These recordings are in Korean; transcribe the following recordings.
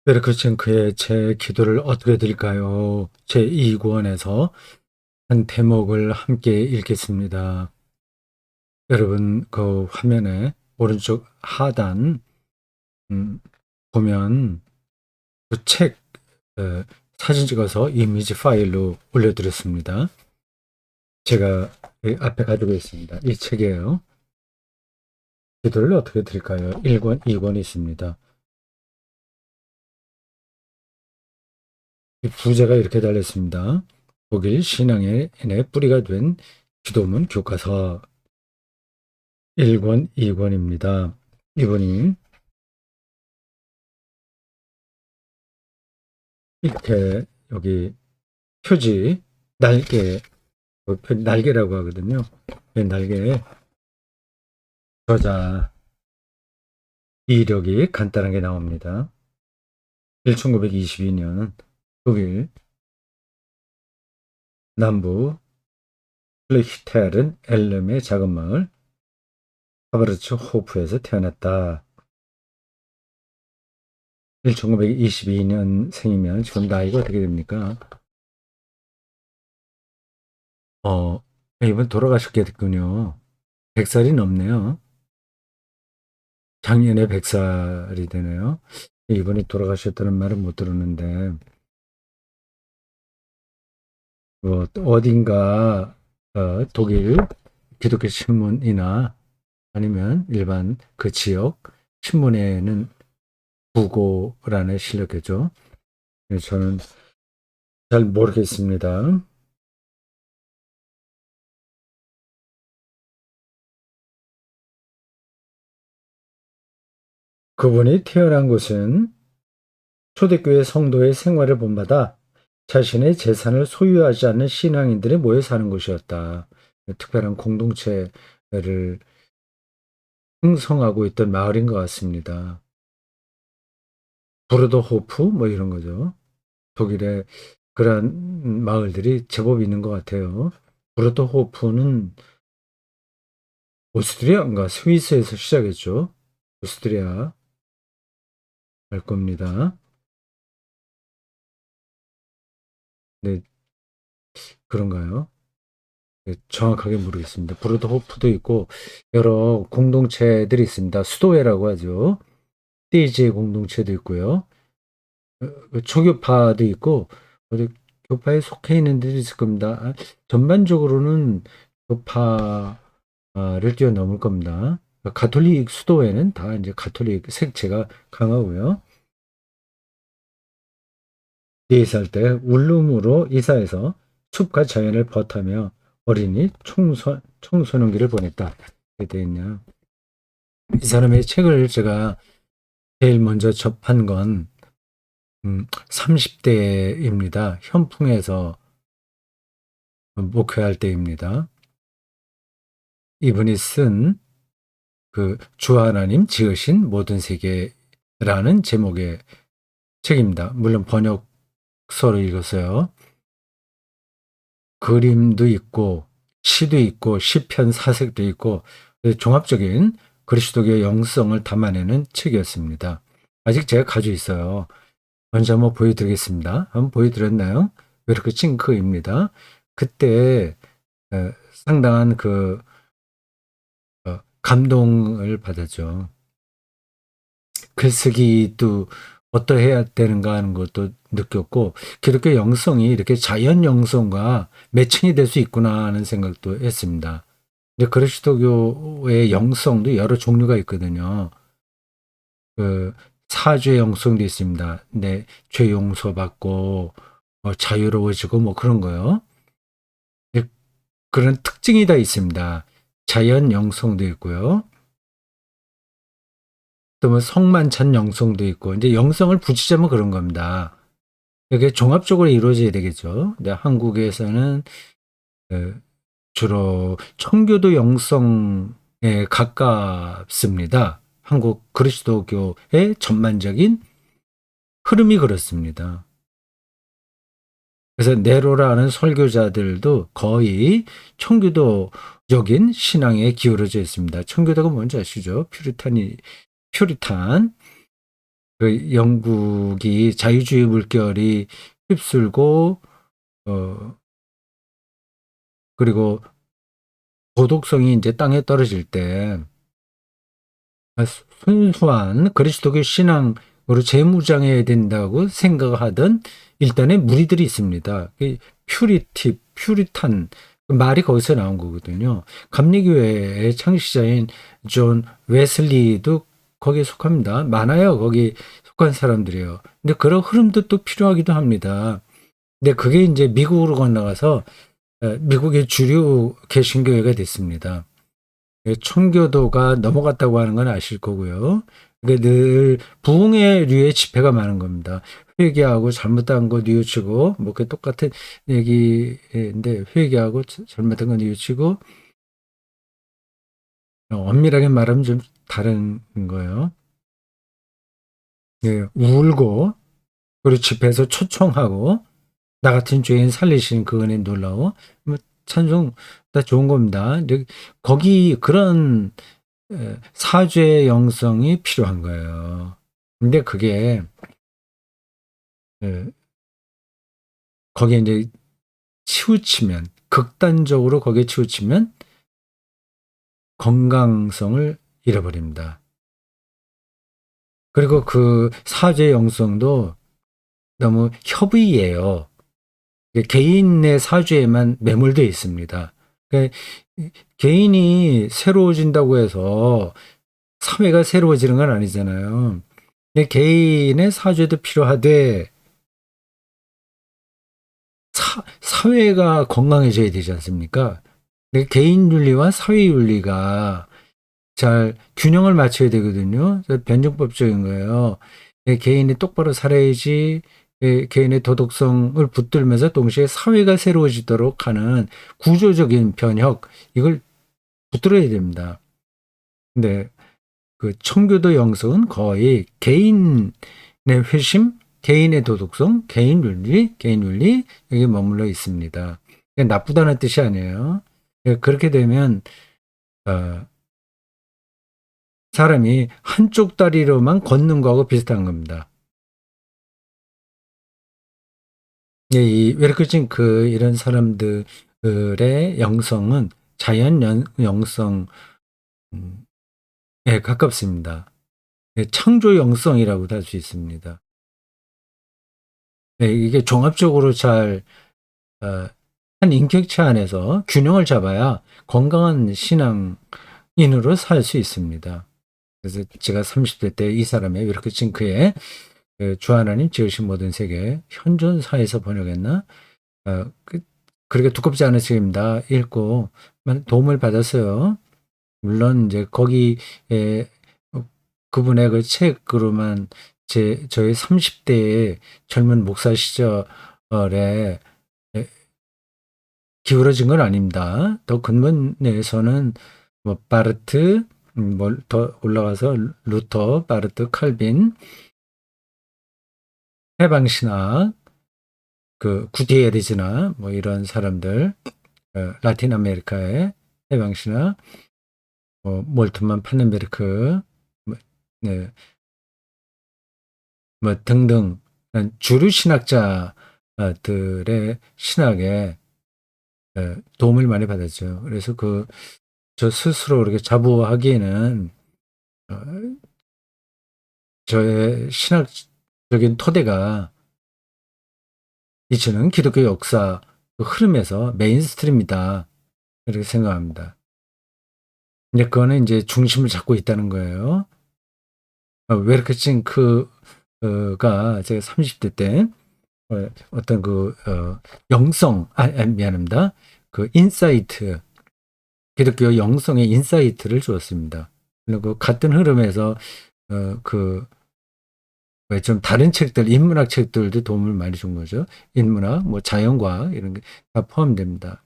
베르크챈크의 제 기도를 어떻게 드릴까요? 제 2권에서 한 대목을 함께 읽겠습니다. 여러분 그 화면에 오른쪽 하단 보면 그 책 사진 찍어서 이미지 파일로 올려드렸습니다. 제가 앞에 가지고 있습니다. 이 책이에요. 기도를 어떻게 드릴까요? 1권, 2권이 있습니다. 이 부제가 이렇게 달렸습니다. 독일 신앙의 뿌리가 된 기도문 교과서 1권, 2권입니다. 이분이 이렇게 여기 표지 날개, 날개라고 하거든요. 날개에 저자 이력이 간단하게 나옵니다. 1922년 독일 남부 플리히테른 엘름의 작은 마을 하버르츠 호프에서 태어났다. 1922년 생이면 지금 나이가 어떻게 됩니까? 이분 돌아가셨겠군요. 100살이 넘네요. 작년에 100살이 되네요. 이분이 돌아가셨다는 말은 못 들었는데, 뭐, 어딘가, 독일 기독교 신문이나 아니면 일반 그 지역 신문에는 부고란에 실렸겠죠. 저는 잘 모르겠습니다. 그분이 태어난 곳은 초대교회 성도의 생활을 본받아 자신의 재산을 소유하지 않는 신앙인들이 모여 사는 곳이었다. 특별한 공동체를 형성하고 있던 마을인 것 같습니다. 브루더호프 뭐 이런 거죠. 독일에 그러한 마을들이 제법 있는 것 같아요. 브루더호프는 오스트리아인가 스위스에서 시작했죠. 오스트리아 알 겁니다. 네, 그런가요? 네, 정확하게 모르겠습니다. 브루드호프도 있고 여러 공동체들이 있습니다. 수도회라고 하죠. 띠지 공동체도 있고요. 초교파도 있고 어디 교파에 속해 있는 데도 있을 겁니다. 전반적으로는 교파를 뛰어넘을 겁니다. 가톨릭 수도회는 다 이제 가톨릭 색채가 강하고요. 4살 때 울룸으로 이사해서 숲과 자연을 벗하며 어린이 청소년기를 보냈다. 이렇게 되어 있네요. 이 사람의 책을 제가 제일 먼저 접한 건 30대입니다. 현풍에서 목회할 때입니다. 이분이 쓴 그 주 하나님 지으신 모든 세계라는 제목의 책입니다. 물론 번역서를 읽었어요. 그림도 있고 시도 있고 시편 사색도 있고 종합적인 그리스도교의 영성을 담아내는 책이었습니다. 아직 제가 가지고 있어요. 먼저 한번 보여드리겠습니다. 한번 보여드렸나요? 이렇게 싱크입니다. 그때 상당한 그 감동을 받았죠. 글쓰기도 어떠해야 되는가 하는 것도 느꼈고 기독교 영성이 이렇게 자연 영성과 매칭이 될 수 있구나 하는 생각도 했습니다. 근데 그리스도교의 영성도 여러 종류가 있거든요. 그 사죄 영성도 있습니다. 근데 죄 용서받고 자유로워지고 뭐 그런 거요. 그런 특징이 다 있습니다. 자연 영성도 있고요. 또 뭐 성만찬 영성도 있고 이제 영성을 붙이자면 그런 겁니다. 이게 종합적으로 이루어져야 되겠죠. 근데 한국에서는 주로 청교도 영성에 가깝습니다. 한국 그리스도교의 전반적인 흐름이 그렇습니다. 그래서 네로라는 설교자들도 거의 청교도적인 신앙에 기울어져 있습니다. 청교도가 뭔지 아시죠? 퓨리탄 그 영국이 자유주의 물결이 휩쓸고 그리고 도덕성이 이제 땅에 떨어질 때 순수한 그리스도교 신앙으로 재무장해야 된다고 생각하던 일단의 무리들이 있습니다. 퓨리탄 그 말이 거기서 나온 거거든요. 감리교회의 창시자인 존 웨슬리도 거기에 속합니다. 많아요. 거기 속한 사람들이요. 근데 그런 흐름도 또 필요하기도 합니다. 근데 그게 이제 미국으로 건너가서 미국의 주류 개신교회가 됐습니다. 청교도가 넘어갔다고 하는 건 아실 거고요. 늘 부흥회류의 집회가 많은 겁니다. 회개하고 잘못한 거 뉘우치고 뭐 그 똑같은 얘기인데 회개하고 잘못한 거 뉘우치고 엄밀하게 말하면 좀 다른 거예요. 예, 울고 그리고 집회에서 초청하고 나 같은 죄인 살리신 그 은혜 놀라워 뭐 찬송 다 좋은 겁니다. 거기 그런 사죄의 영성이 필요한 거예요. 근데 그게 거기에 이제 치우치면 극단적으로 거기에 치우치면 건강성을 잃어버립니다. 그리고 그 사죄의 영성도 너무 협의예요. 개인의 사죄에만 매몰되어 있습니다. 그러니까 개인이 새로워진다고 해서 사회가 새로워지는 건 아니잖아요. 개인의 사죄도 필요하되 사회가 건강해져야 되지 않습니까? 개인 윤리와 사회 윤리가 잘 균형을 맞춰야 되거든요. 변증법적인 거예요. 개인이 똑바로 살아야지 개인의 도덕성을 붙들면서 동시에 사회가 새로워지도록 하는 구조적인 변혁, 이걸 붙들어야 됩니다. 근데 그 청교도 영성은 거의 개인의 회심, 개인의 도덕성, 개인 윤리 여기 머물러 있습니다. 나쁘다는 뜻이 아니에요. 그렇게 되면 사람이 한쪽 다리로만 걷는 거하고 비슷한 겁니다. 이 웨르크징크 이런 사람들의 영성은 자연 영성에 가깝습니다. 창조 영성이라고도 할 수 있습니다. 이게 종합적으로 잘 한 인격체 안에서 균형을 잡아야 건강한 신앙인으로 살 수 있습니다. 그래서 제가 30대 때 이 사람의 웨르크징크의 주 하나님 지으신 모든 세계 현존사에서 번역했나? 그렇게 두껍지 않은 책입니다. 읽고 도움을 받았어요. 물론 이제 거기에 그분의 그 책으로만 저희 30대의 젊은 목사 시절에 기울어진 건 아닙니다. 더 근본에서는 뭐 바르트, 더 올라가서 루터, 바르트, 칼빈, 해방신학, 그 구티에르즈나 뭐 이런 사람들, 라틴 아메리카의 해방신학, 몰트만 판넨베르크, 네, 뭐 등등 주류 신학자들의 신학에 도움을 많이 받았죠. 그래서 저 스스로 그렇게 자부하기에는 저의 신학적인 토대가 이치는 기독교 역사 흐름에서 메인스트림이다 이렇게 생각합니다. 근데 그거는 이제 중심을 잡고 있다는 거예요. 웨르크징크가 제가 30대 때 어떤 영성, 미안합니다. 그 인사이트, 기독교 영성의 인사이트를 주었습니다. 그리고 같은 흐름에서 좀 다른 책들, 인문학 책들도 도움을 많이 준 거죠. 인문학, 뭐 자연과학 이런 게 다 포함됩니다.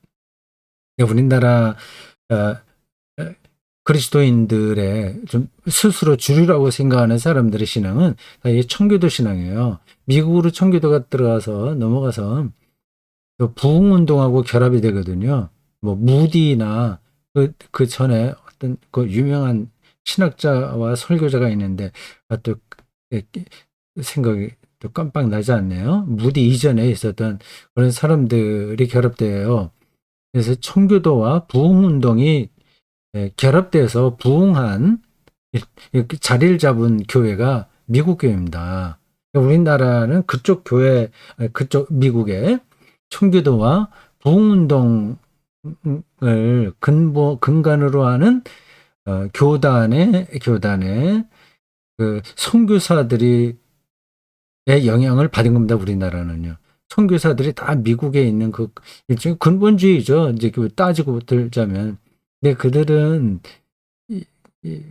우리나라 그리스도인들의 좀 스스로 주류라고 생각하는 사람들의 신앙은 다 이 청교도 신앙이에요. 미국으로 청교도가 들어가서 넘어가서 부흥운동하고 결합이 되거든요. 뭐 무디나 그 전에 어떤 그 유명한 신학자와 설교자가 있는데 또 생각이 또 깜빡 나지 않네요. 무디 이전에 있었던 그런 사람들이 결합돼요. 그래서 청교도와 부흥운동이 결합돼서 부흥한 이렇게 자리를 잡은 교회가 미국 교회입니다. 우리나라는 그쪽 교회, 그쪽 미국의 청교도와 부흥운동을 근간으로 하는 교단의 그 선교사들이 영향을 받은 겁니다. 우리나라는요. 선교사들이 다 미국에 있는 그 일종의 근본주의죠. 이제 그 따지고 들자면, 근데 그들은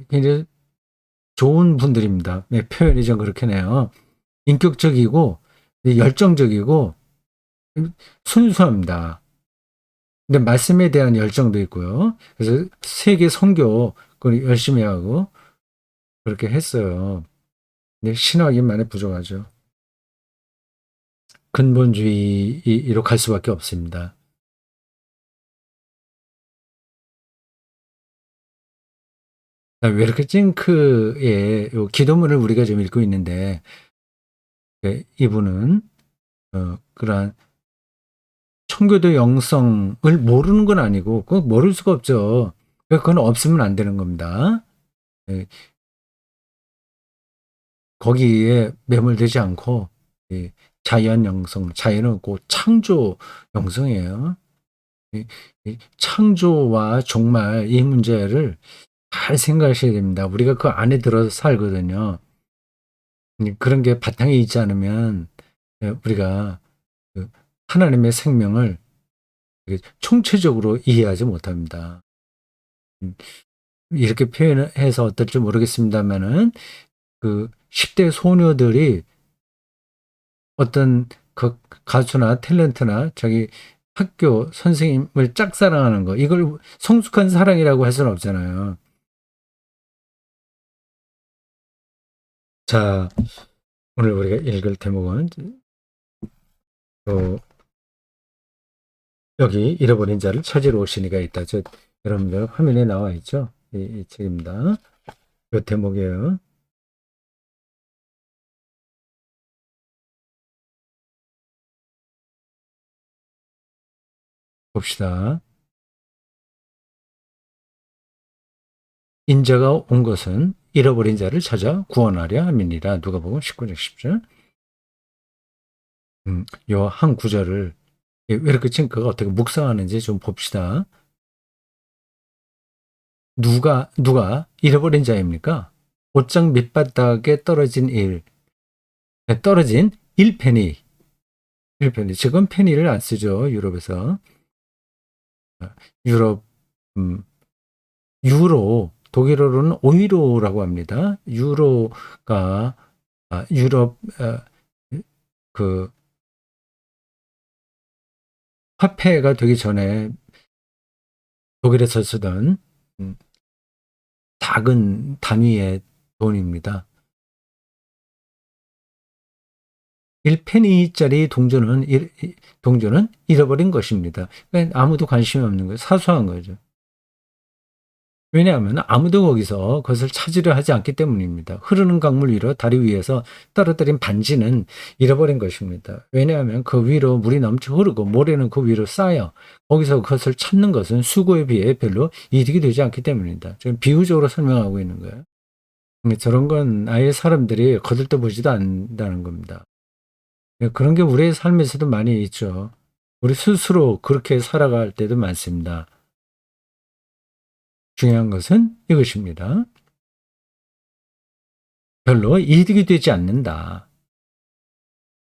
굉장히 좋은 분들입니다. 네, 표현이 좀 그렇게네요. 인격적이고 열정적이고 순수합니다. 근데 말씀에 대한 열정도 있고요. 그래서 세계 선교 그걸 열심히 하고 그렇게 했어요. 근데 신학이 많이 부족하죠. 근본주의로 갈 수밖에 없습니다. 왜 이렇게 찡크의 기도문을 우리가 좀 읽고 있는데 이분은 그러한 청교도 영성을 모르는 건 아니고 꼭 모를 수가 없죠. 그건 없으면 안 되는 겁니다. 거기에 매몰되지 않고 자연 영성, 자연은 곧 창조 영성이에요. 창조와 종말 이 문제를 잘 생각하셔야 됩니다. 우리가 그 안에 들어서 살거든요. 그런 게 바탕에 있지 않으면 우리가 그 하나님의 생명을 총체적으로 이해하지 못합니다. 이렇게 표현해서 어떨지 모르겠습니다만은 그 10대 소녀들이 어떤 그 가수나 탤런트나 자기 학교 선생님을 짝사랑하는 거, 이걸 성숙한 사랑이라고 할 수는 없잖아요. 자, 오늘 우리가 읽을 대목은 여기 잃어버린 자를 찾으러 오시니가 있다. 여러분들 화면에 나와 있죠? 이 책입니다. 이 대목이에요. 봅시다. 인자가 온 것은 잃어버린 자를 찾아 구원하려 함이니라. 누가복음 19장 10절. 요 한 구절을 왜 이렇게 칭크가 어떻게 묵상하는지 좀 봅시다. 누가 잃어버린 자입니까? 옷장 밑바닥에 떨어진 떨어진 1페니. 지금 페니를 안 쓰죠. 유럽에서. 유럽, 유로, 독일어로는 오이로라고 합니다. 유로가, 유럽, 그, 화폐가 되기 전에 독일에서 쓰던 작은 단위의 돈입니다. 1페니짜리 동전은 잃어버린 것입니다. 그러니까 아무도 관심이 없는 거예요. 사소한 거죠. 왜냐하면 아무도 거기서 그것을 찾으려 하지 않기 때문입니다. 흐르는 강물 위로 다리 위에서 떨어뜨린 반지는 잃어버린 것입니다. 왜냐하면 그 위로 물이 넘쳐 흐르고 모래는 그 위로 쌓여 거기서 그것을 찾는 것은 수고에 비해 별로 이득이 되지 않기 때문입니다. 지금 비유적으로 설명하고 있는 거예요. 저런 건 아예 사람들이 거들떠보지도 않는다는 겁니다. 그런 게 우리의 삶에서도 많이 있죠. 우리 스스로 그렇게 살아갈 때도 많습니다. 중요한 것은 이것입니다. 별로 이득이 되지 않는다.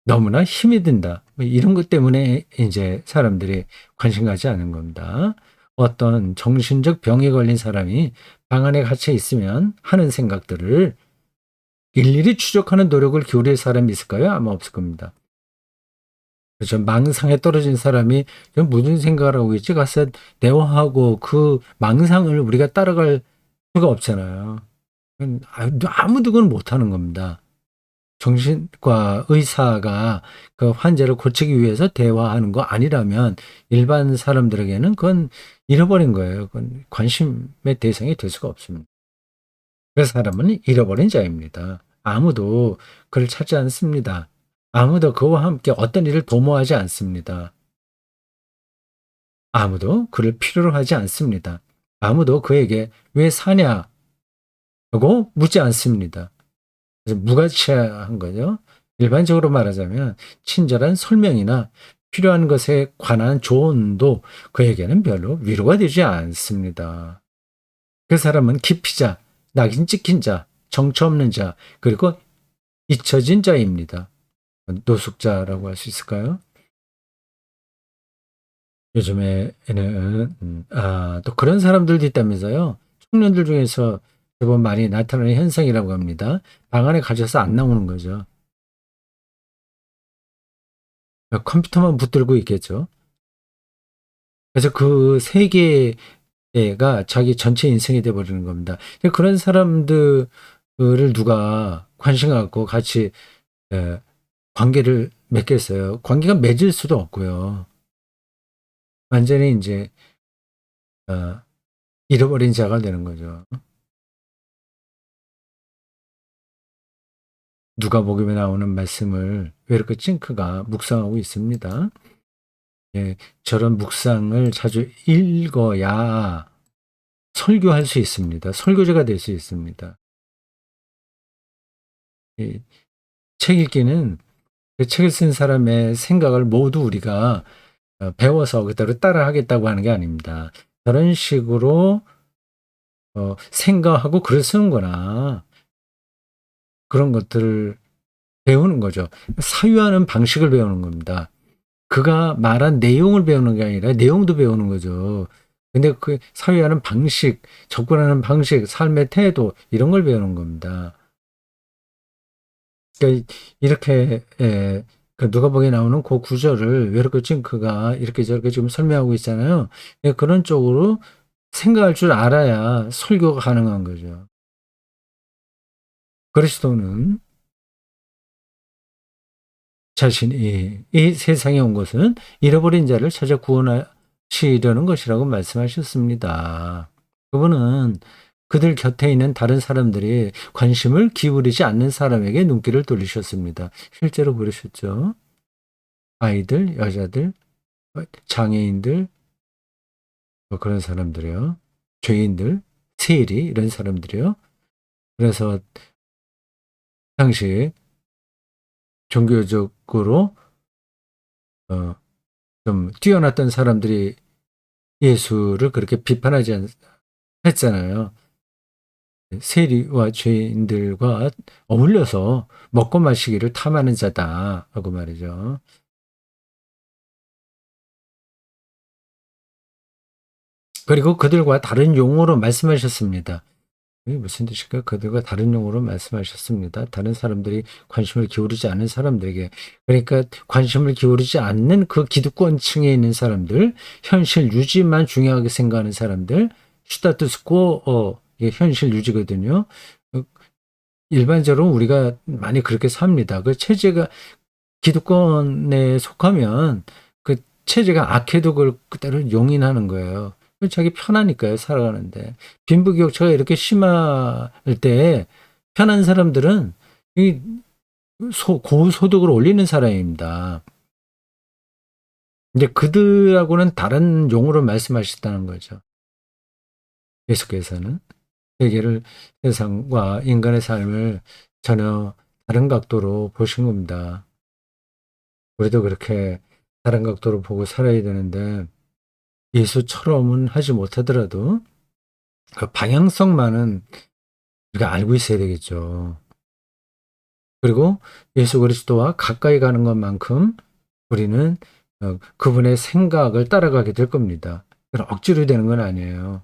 너무나 힘이 든다. 이런 것 때문에 이제 사람들이 관심 가지 않는 겁니다. 어떤 정신적 병에 걸린 사람이 방 안에 갇혀 있으면 하는 생각들을 일일이 추적하는 노력을 기울일 사람이 있을까요? 아마 없을 겁니다. 그렇죠. 망상에 떨어진 사람이 무슨 생각을 하고 있지? 가서 대화하고 그 망상을 우리가 따라갈 수가 없잖아요. 아무도 그건 못하는 겁니다. 정신과 의사가 그 환자를 고치기 위해서 대화하는 거 아니라면 일반 사람들에게는 그건 잃어버린 거예요. 그건 관심의 대상이 될 수가 없습니다. 그 사람은 잃어버린 자입니다. 아무도 그를 찾지 않습니다. 아무도 그와 함께 어떤 일을 도모하지 않습니다. 아무도 그를 필요로 하지 않습니다. 아무도 그에게 "왜 사냐?" 고 묻지 않습니다. 그래서 무가치한 거죠. 일반적으로 말하자면 친절한 설명이나 필요한 것에 관한 조언도 그에게는 별로 위로가 되지 않습니다. 그 사람은 기피자, 낙인 찍힌 자, 정처 없는 자, 그리고 잊혀진 자입니다. 노숙자라고 할 수 있을까요? 요즘에는 또 그런 사람들도 있다면서요. 청년들 중에서 대부분 많이 나타나는 현상이라고 합니다. 방 안에 갇혀서 안 나오는 거죠. 컴퓨터만 붙들고 있겠죠. 그래서 그 세계가 자기 전체 인생이 돼 버리는 겁니다. 그런 사람들을 누가 관심 갖고 같이 예 관계를 맺겠어요. 관계가 맺을 수도 없고요. 완전히 인제 어 잃어버린 자가 되는 거죠. 누가복음에 나오는 말씀을 베르크 칭크가 묵상하고 있습니다. 예. 저런 묵상을 자주 읽어야 설교할 수 있습니다. 설교자가 될 수 있습니다. 이 책 읽기는 그 책을 쓴 사람의 생각을 모두 우리가 배워서 그대로 따라하겠다고 하는 게 아닙니다. 저런 식으로 생각하고 글을 쓰는 거나 그런 것들을 배우는 거죠. 사유하는 방식을 배우는 겁니다. 그가 말한 내용을 배우는 게 아니라 내용도 배우는 거죠. 근데 그 사유하는 방식, 접근하는 방식, 삶의 태도 이런 걸 배우는 겁니다. 그러니까 이렇게 그 누가복음에 나오는 그 구절을 왜르코 칭크가 이렇게 저렇게 지금 설명하고 있잖아요. 예, 그런 쪽으로 생각할 줄 알아야 설교가 가능한 거죠. 그리스도는 자신이 이 세상에 온 것은 잃어버린 자를 찾아 구원하시려는 것이라고 말씀하셨습니다. 그분은 그들 곁에 있는 다른 사람들이 관심을 기울이지 않는 사람에게 눈길을 돌리셨습니다. 실제로 그러셨죠. 아이들, 여자들, 장애인들, 뭐 그런 사람들이요. 죄인들, 세리 이런 사람들이요. 그래서 당시 종교적으로 어 좀 뛰어났던 사람들이 예수를 그렇게 비판하지 않 했잖아요. 세리와 죄인들과 어울려서 먹고 마시기를 탐하는 자다라고 말이죠. 그리고 그들과 다른 용어로 말씀하셨습니다. 이게 무슨 뜻일까요? 그들과 다른 용어로 말씀하셨습니다. 다른 사람들이 관심을 기울이지 않는 사람들에게. 그러니까 관심을 기울이지 않는 그 기득권층에 있는 사람들, 현실 유지만 중요하게 생각하는 사람들, 스타투스 코 이게 현실 유지거든요. 어 일반적으로 우리가 많이 그렇게 삽니다. 그 체제가 기득권에 속하면 그 체제가 악해도 그걸 그대로 용인하는 거예요. 그 자기 편하니까요, 살아가는데. 빈부격차가 이렇게 심할 때 편한 사람들은 이 고소득을 올리는 사람입니다. 이제 그들하고는 다른 용어로 말씀하셨다는 거죠. 예수께서는 세계를 세상과 인간의 삶을 전혀 다른 각도로 보신 겁니다. 우리도 그렇게 다른 각도로 보고 살아야 되는데 예수처럼은 하지 못하더라도 그 방향성만은 우리가 알고 있어야 되겠죠. 그리고 예수 그리스도와 가까이 가는 것만큼 우리는 그분의 생각을 따라가게 될 겁니다. 억지로 되는 건 아니에요.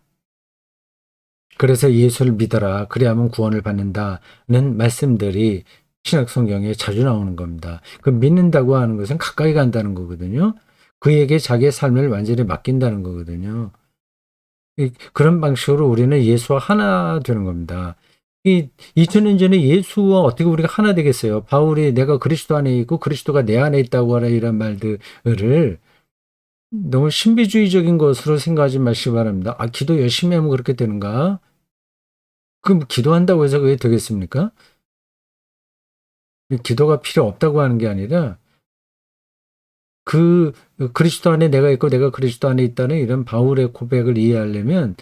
그래서 예수를 믿어라. 그래야만 구원을 받는다는 말씀들이 신약 성경에 자주 나오는 겁니다. 그 믿는다고 하는 것은 가까이 간다는 거거든요. 그에게 자기의 삶을 완전히 맡긴다는 거거든요. 그런 방식으로 우리는 예수와 하나 되는 겁니다. 2000년 전에 예수와 어떻게 우리가 하나 되겠어요? 바울이 내가 그리스도 안에 있고 그리스도가 내 안에 있다고 하라 이런 말들을 너무 신비주의적인 것으로 생각하지 마시기 바랍니다. 기도 열심히 하면 그렇게 되는가? 그럼 기도한다고 해서 그게 되겠습니까? 기도가 필요 없다고 하는 게 아니라 그 그리스도 안에 내가 있고 내가 그리스도 안에 있다는 이런 바울의 고백을 이해하려면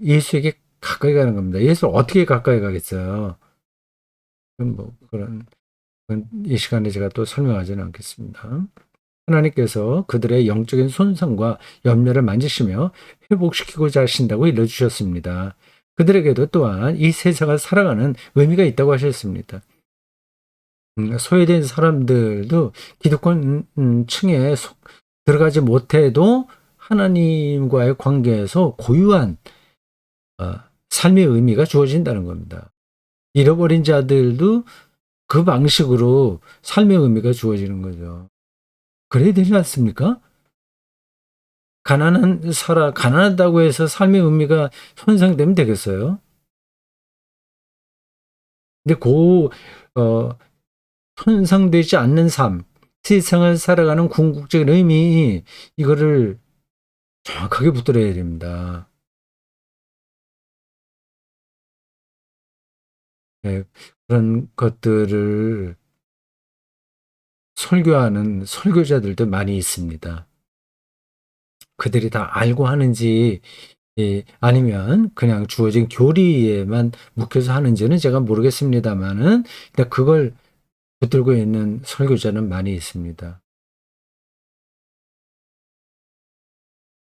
예수에게 가까이 가는 겁니다. 예수를 어떻게 가까이 가겠어요? 뭐 그건 이 시간에 제가 또 설명하지는 않겠습니다. 하나님께서 그들의 영적인 손상과 염려를 만지시며 회복시키고자 하신다고 일러주셨습니다. 그들에게도 또한 이 세상을 살아가는 의미가 있다고 하셨습니다. 소외된 사람들도 기득권 층에 들어가지 못해도 하나님과의 관계에서 고유한 삶의 의미가 주어진다는 겁니다. 잃어버린 자들도 그 방식으로 삶의 의미가 주어지는 거죠. 그래야 되지 않습니까? 가난하다고 해서 삶의 의미가 손상되면 되겠어요? 근데 어, 손상되지 않는 삶, 세상을 살아가는 궁극적인 의미, 이거를 정확하게 붙들어야 됩니다. 네, 그런 것들을 설교하는 설교자들도 많이 있습니다. 그들이 다 알고 하는지 아니면 그냥 주어진 교리에만 묵혀서 하는지는 제가 모르겠습니다만은 일단 그걸 붙들고 있는 설교자는 많이 있습니다.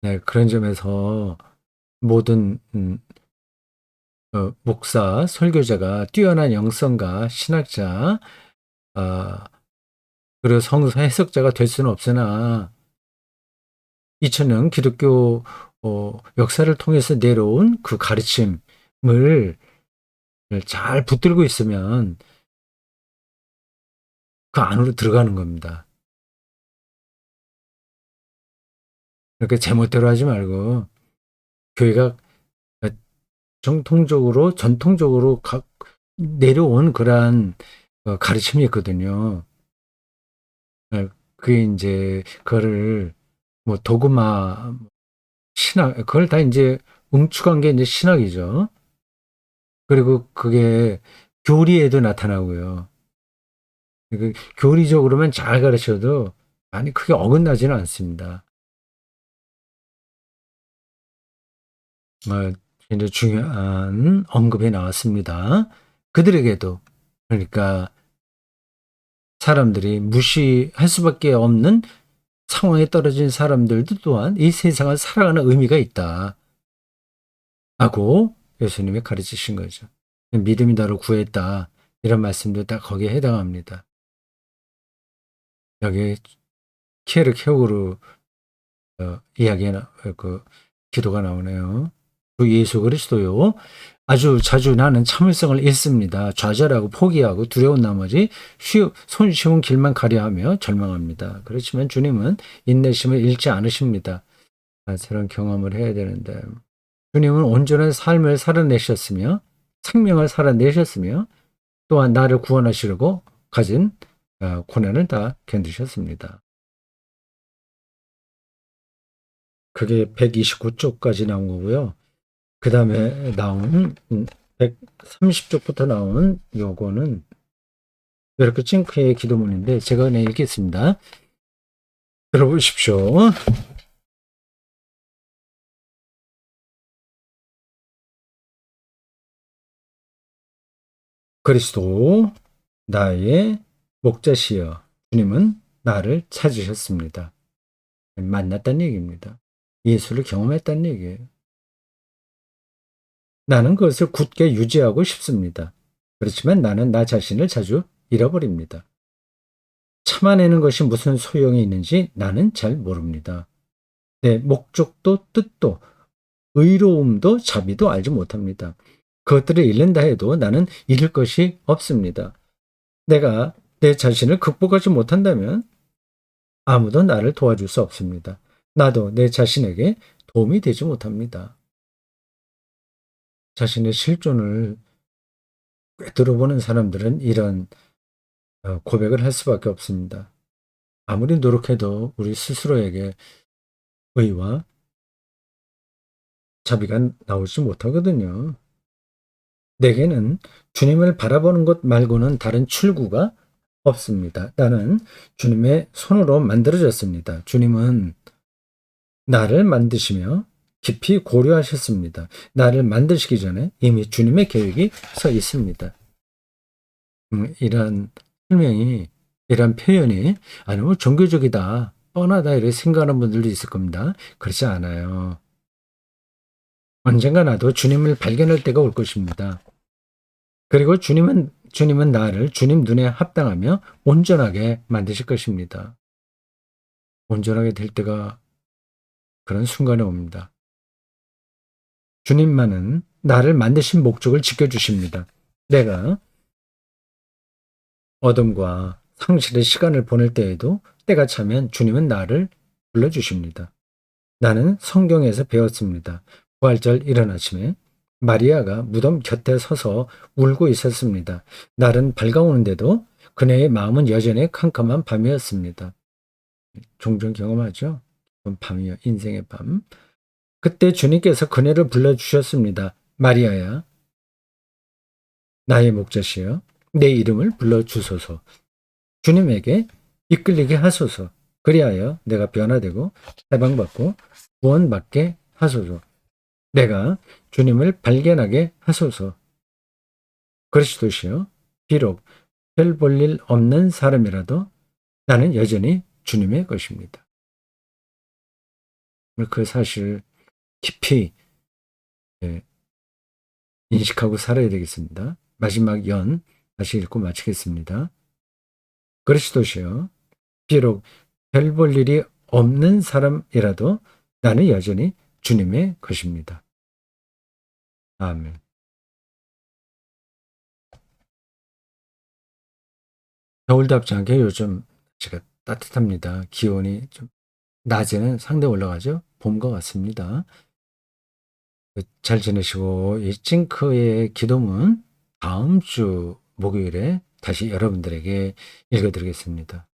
네, 그런 점에서 모든 목사, 설교자가 뛰어난 영성가, 신학자, 아, 그리고 성서 해석자가 될 수는 없으나 2000년 기독교 역사를 통해서 내려온 그 가르침을 잘 붙들고 있으면 그 안으로 들어가는 겁니다. 그러니까 제멋대로 하지 말고 교회가 전통적으로 내려온 그러한 가르침이 있거든요. 그게 이제 그거를 뭐 도그마, 신학, 그걸 다 이제 응축한 게 이제 신학이죠. 그리고 그게 교리에도 나타나고요. 그 교리적으로만 잘 가르쳐도 많이 크게 어긋나지는 않습니다. 굉장히 중요한 언급이 나왔습니다. 그들에게도, 그러니까 사람들이 무시할 수밖에 없는 상황에 떨어진 사람들도 또한 이 세상을 살아가는 의미가 있다. 라고 예수님이 가르치신 거죠. 믿음이 나를 구했다. 이런 말씀도 다 거기에 해당합니다. 여기 키에르케고르 그 기도가 나오네요. 주 예수 그리스도요. 아주 자주 나는 참을성을 잃습니다. 좌절하고 포기하고 두려운 나머지 손쉬운 길만 가려하며 절망합니다. 그렇지만 주님은 인내심을 잃지 않으십니다. 저런 경험을 해야 되는데 주님은 온전한 삶을 살아내셨으며 생명을 살아내셨으며 또한 나를 구원하시려고 가진 고난을 다 견디셨습니다. 그게 129쪽까지 나온 거고요. 그 다음에 나온 130쪽부터 나온 요거는 이렇게 찡크의 기도문인데 제가 그냥 읽겠습니다. 들어보십시오. 그리스도 나의 목자시여 주님은 나를 찾으셨습니다. 만났다는 얘기입니다. 예수를 경험했다는 얘기예요. 나는 그것을 굳게 유지하고 싶습니다. 그렇지만 나는 나 자신을 자주 잃어버립니다. 참아내는 것이 무슨 소용이 있는지 나는 잘 모릅니다. 내 목적도 뜻도 의로움도 자비도 알지 못합니다. 그것들을 잃는다 해도 나는 잃을 것이 없습니다. 내가 내 자신을 극복하지 못한다면 아무도 나를 도와줄 수 없습니다. 나도 내 자신에게 도움이 되지 못합니다. 자신의 실존을 꿰뚫어보는 사람들은 이런 고백을 할 수밖에 없습니다. 아무리 노력해도 우리 스스로에게 의와 자비가 나오지 못하거든요. 내게는 주님을 바라보는 것 말고는 다른 출구가 없습니다. 나는 주님의 손으로 만들어졌습니다. 주님은 나를 만드시며 깊이 고려하셨습니다. 나를 만드시기 전에 이미 주님의 계획이 서 있습니다. 이런 설명이, 이런 표현이 너무 종교적이다, 뻔하다 이렇게 생각하는 분들도 있을 겁니다. 그렇지 않아요. 언젠가 나도 주님을 발견할 때가 올 것입니다. 그리고 주님은 나를 주님 눈에 합당하며 온전하게 만드실 것입니다. 온전하게 될 때가, 그런 순간이 옵니다. 주님만은 나를 만드신 목적을 지켜주십니다. 내가 어둠과 상실의 시간을 보낼 때에도 때가 차면 주님은 나를 불러주십니다. 나는 성경에서 배웠습니다. 부활절 이른 아침에 마리아가 무덤 곁에 서서 울고 있었습니다. 날은 밝아오는데도 그녀의 마음은 여전히 캄캄한 밤이었습니다. 종종 경험하죠? 밤이요, 인생의 밤. 그때 주님께서 그녀를 불러주셨습니다. 마리아야, 나의 목자시여, 내 이름을 불러주소서. 주님에게 이끌리게 하소서. 그리하여 내가 변화되고 해방받고 구원받게 하소서. 내가 주님을 발견하게 하소서. 그리스도시여, 비록 별 볼 일 없는 사람이라도 나는 여전히 주님의 것입니다. 그 사실을 깊이 인식하고 살아야 되겠습니다. 마지막 연 다시 읽고 마치겠습니다. 그리스도시여, 비록 별 볼 일이 없는 사람이라도 나는 여전히 주님의 것입니다. 아멘. 겨울답지 않게 요즘 제가 따뜻합니다. 기온이 좀 낮에는 상당히 올라가죠. 봄과 같습니다. 잘 지내시고, 이 찡크의 기도문 다음 주 목요일에 다시 여러분들에게 읽어드리겠습니다.